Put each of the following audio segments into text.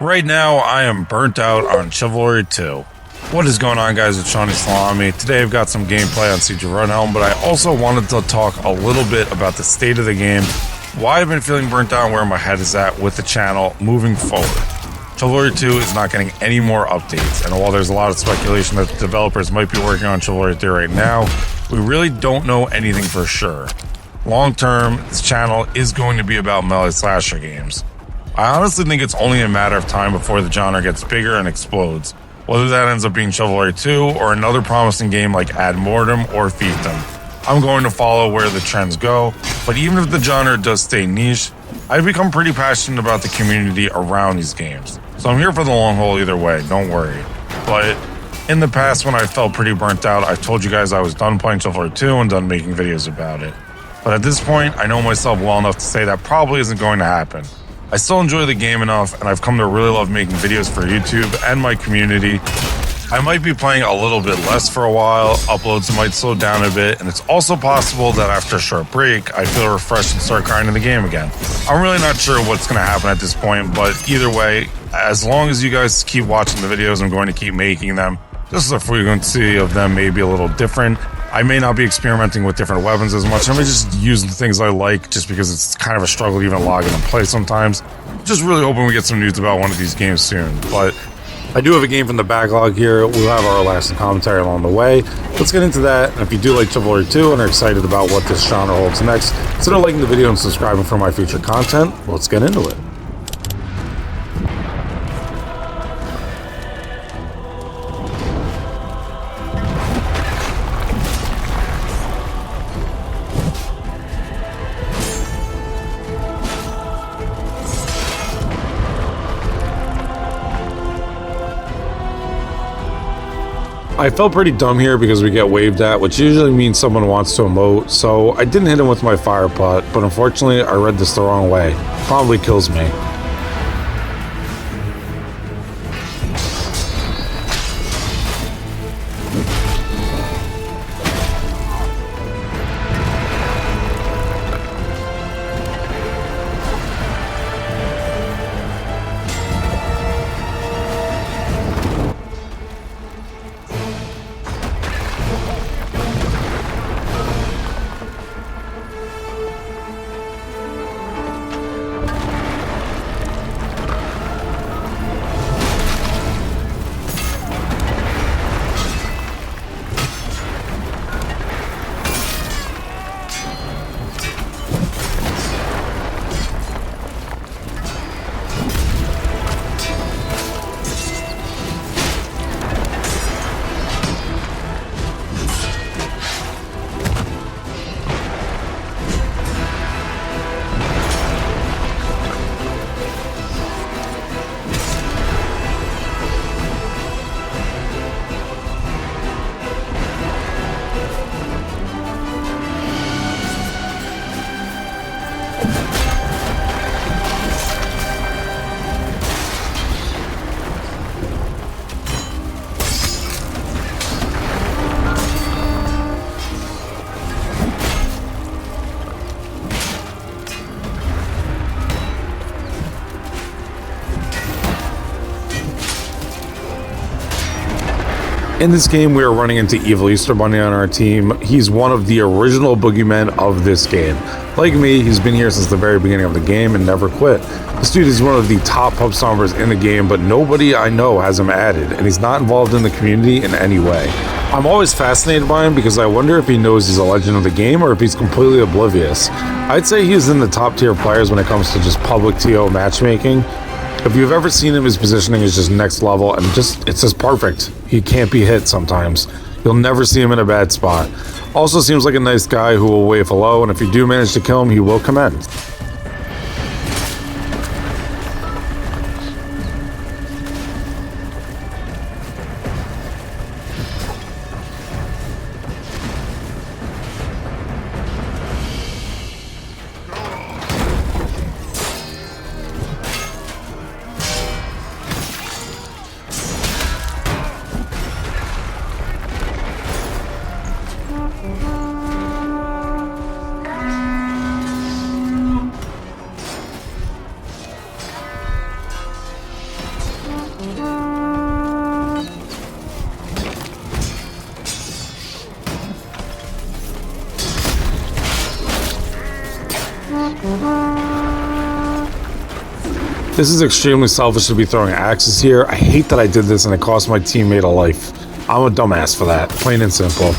Right now, I am burnt out on Chivalry 2. What is going on, guys? It's Shawnee Salami. Today I've got some gameplay on Siege of Rudhelm, but I also wanted to talk a little bit about the state of the game, why I've been feeling burnt out, and where my head is at with the channel moving forward. Chivalry 2 is not getting any more updates, and while there's a lot of speculation that the developers might be working on Chivalry 3 right now, we really don't know anything for sure. Long term, this channel is going to be about melee slasher games. I honestly think it's only a matter of time before the genre gets bigger and explodes, whether that ends up being Chivalry 2 or another promising game like Ad Mortem or Fiefdom. I'm going to follow where the trends go, but even if the genre does stay niche, I've become pretty passionate about the community around these games. So I'm here for the long haul either way, don't worry. But in the past, when I felt pretty burnt out, I've told you guys I was done playing Chivalry 2 and done making videos about it. But at this point, I know myself well enough to say that probably isn't going to happen. I still enjoy the game enough, and I've come to really love making videos for YouTube and my community. I might be playing a little bit less for a while, uploads might slow down a bit, and it's also possible that after a short break, I feel refreshed and start grinding the game again. I'm really not sure what's going to happen at this point, but either way, as long as you guys keep watching the videos, I'm going to keep making them. Just the frequency of them may be a little different. I may not be experimenting with different weapons as much. I may just use the things I like just because it's kind of a struggle to even log in and play sometimes. Just really hoping we get some news about one of these games soon. But I do have a game from the backlog here. We'll have our last commentary along the way. Let's get into that. And if you do like Chivalry 2 and are excited about what this genre holds next, consider liking the video and subscribing for my future content. Let's get into it. I felt pretty dumb here because we get waved at, which usually means someone wants to emote, so I didn't hit him with my fire pot, but unfortunately I read this the wrong way. Probably kills me. In this game, we are running into Evil Easter Bunny on our team. He's one of the original boogeymen of this game. Like me, he's been here since the very beginning of the game and never quit. This dude is one of the top pub stompers in the game, but nobody I know has him added, and he's not involved in the community in any way. I'm always fascinated by him because I wonder if he knows he's a legend of the game or if he's completely oblivious. I'd say he's in the top tier players when it comes to just public TO matchmaking. If you've ever seen him, his positioning is just next level, and it's just perfect. He can't be hit sometimes. You'll never see him in a bad spot. Also seems like a nice guy who will wave hello, and if you do manage to kill him, he will commend. This is extremely selfish to be throwing axes here. I hate that I did this and it cost my teammate a life. I'm a dumbass for that, plain and simple.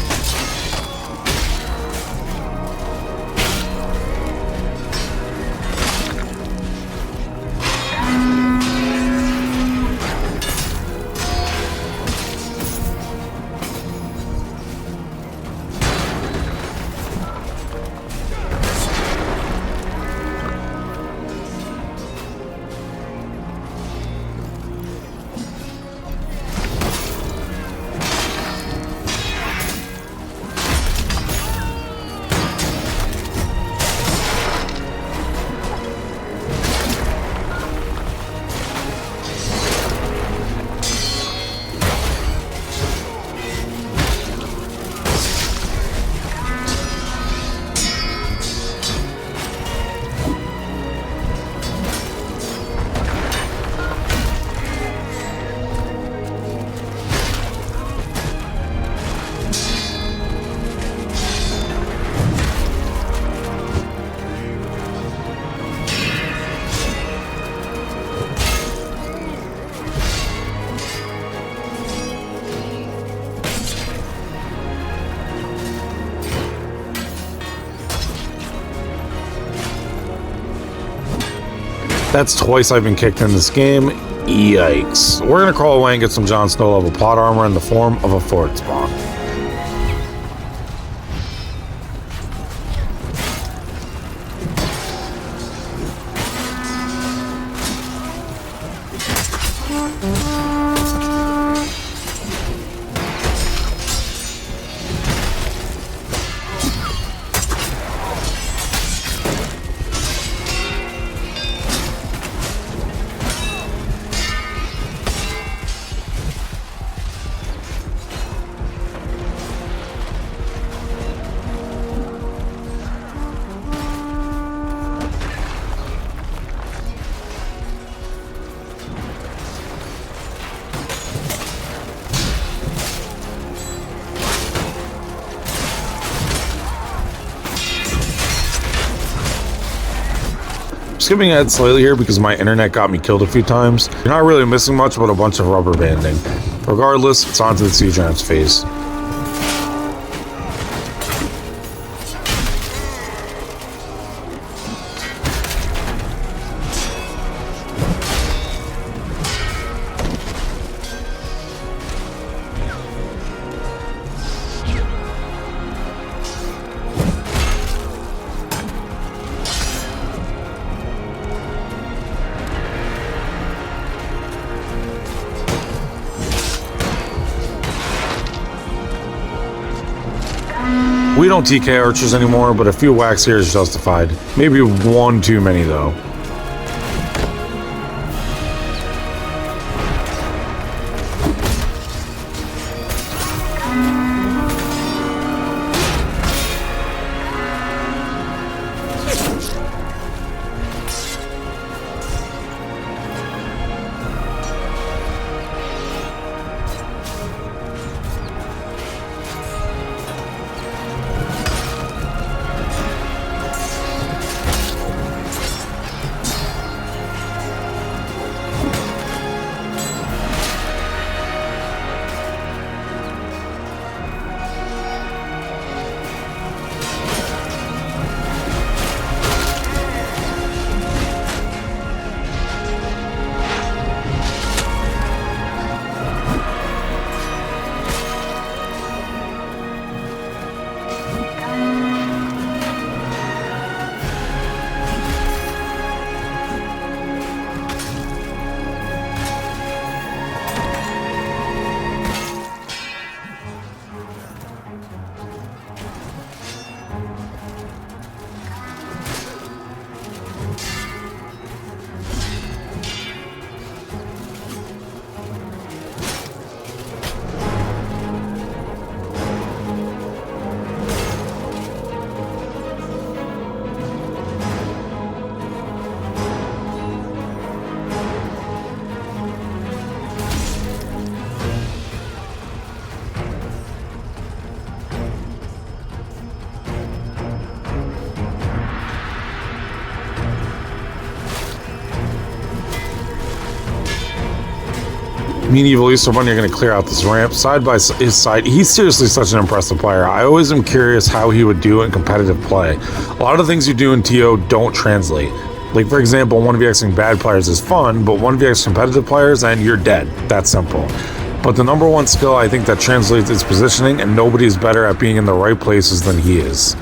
That's twice I've been kicked in this game. Yikes. We're gonna crawl away and get some Jon Snow level plot armor in the form of a fort spawn. Skipping ahead slightly here because my internet got me killed a few times. You're not really missing much but a bunch of rubber banding. Regardless, it's on to the Siege Giant's phase. We don't TK archers anymore, but a few whacks here is justified. Maybe one too many though. Medieval Easter Bunny are going to clear out this ramp side by his side. He's seriously such an impressive player. I always am curious how he would do in competitive play. A lot of things you do in TO don't translate. Like, for example, 1vxing bad players is fun, but 1vx competitive players and you're dead. That's simple. But the number one skill I think that translates is positioning, and nobody is better at being in the right places than he is.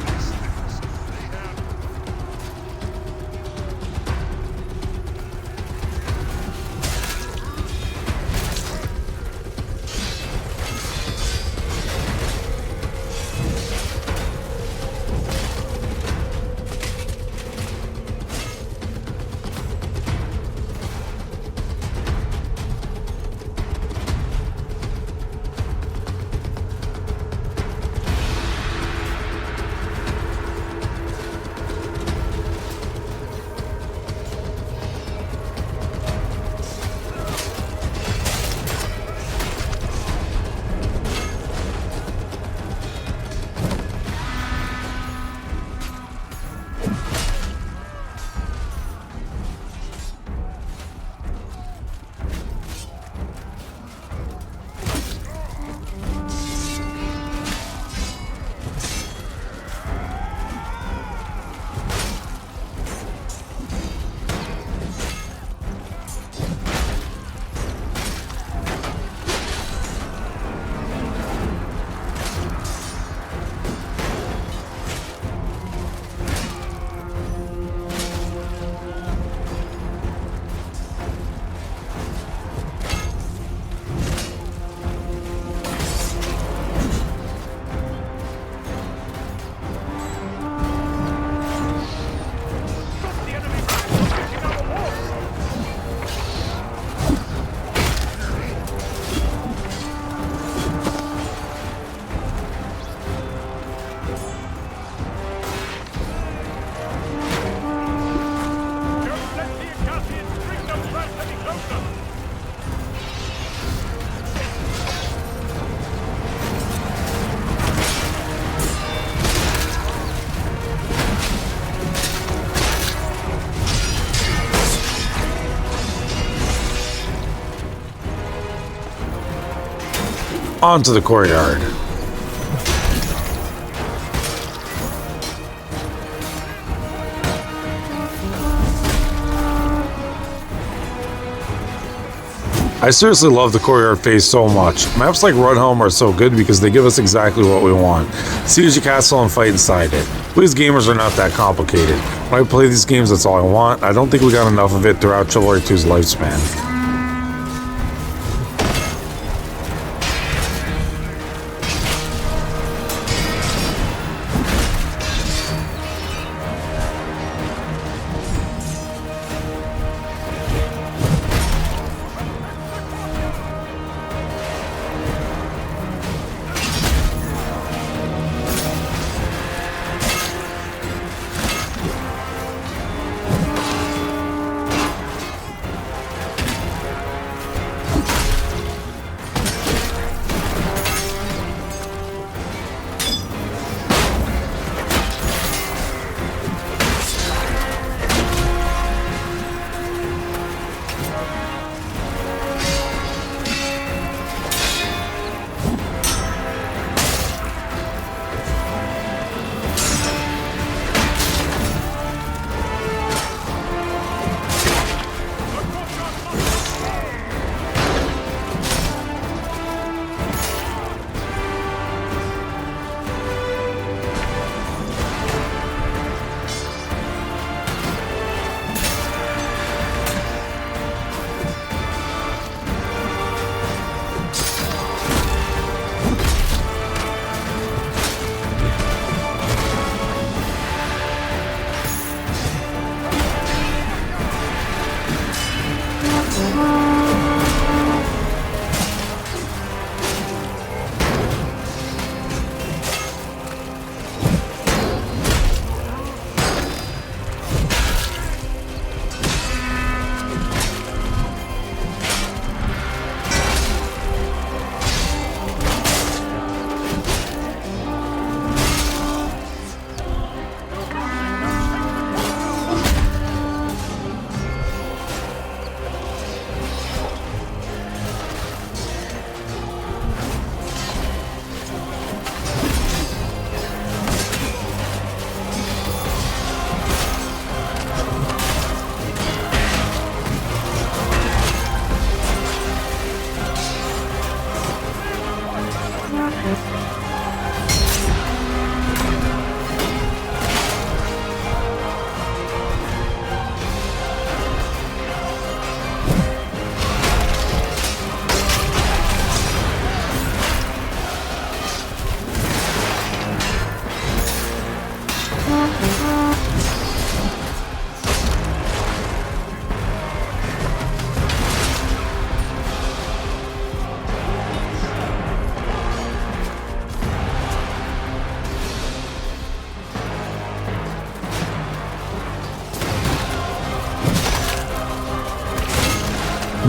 Onto the courtyard. I seriously love the courtyard phase so much. Maps like Rudhelm are so good because they give us exactly what we want. Siege a castle and fight inside it. These gamers are not that complicated. When I play these games, that's all I want. I don't think we got enough of it throughout Chivalry 2's lifespan.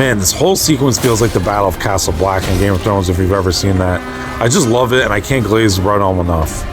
Man, this whole sequence feels like the Battle of Castle Black in Game of Thrones, if you've ever seen that. I just love it, and I can't glaze Rudhelm enough.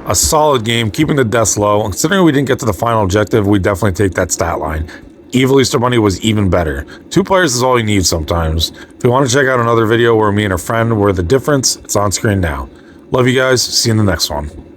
A solid game, keeping the deaths low. Considering we didn't get to the final objective, we definitely take that stat line. Evil Easter Bunny was even better. 2 players is all you need sometimes. If you want to check out another video where me and a friend were the difference, it's on screen now. Love you guys, see you in the next one.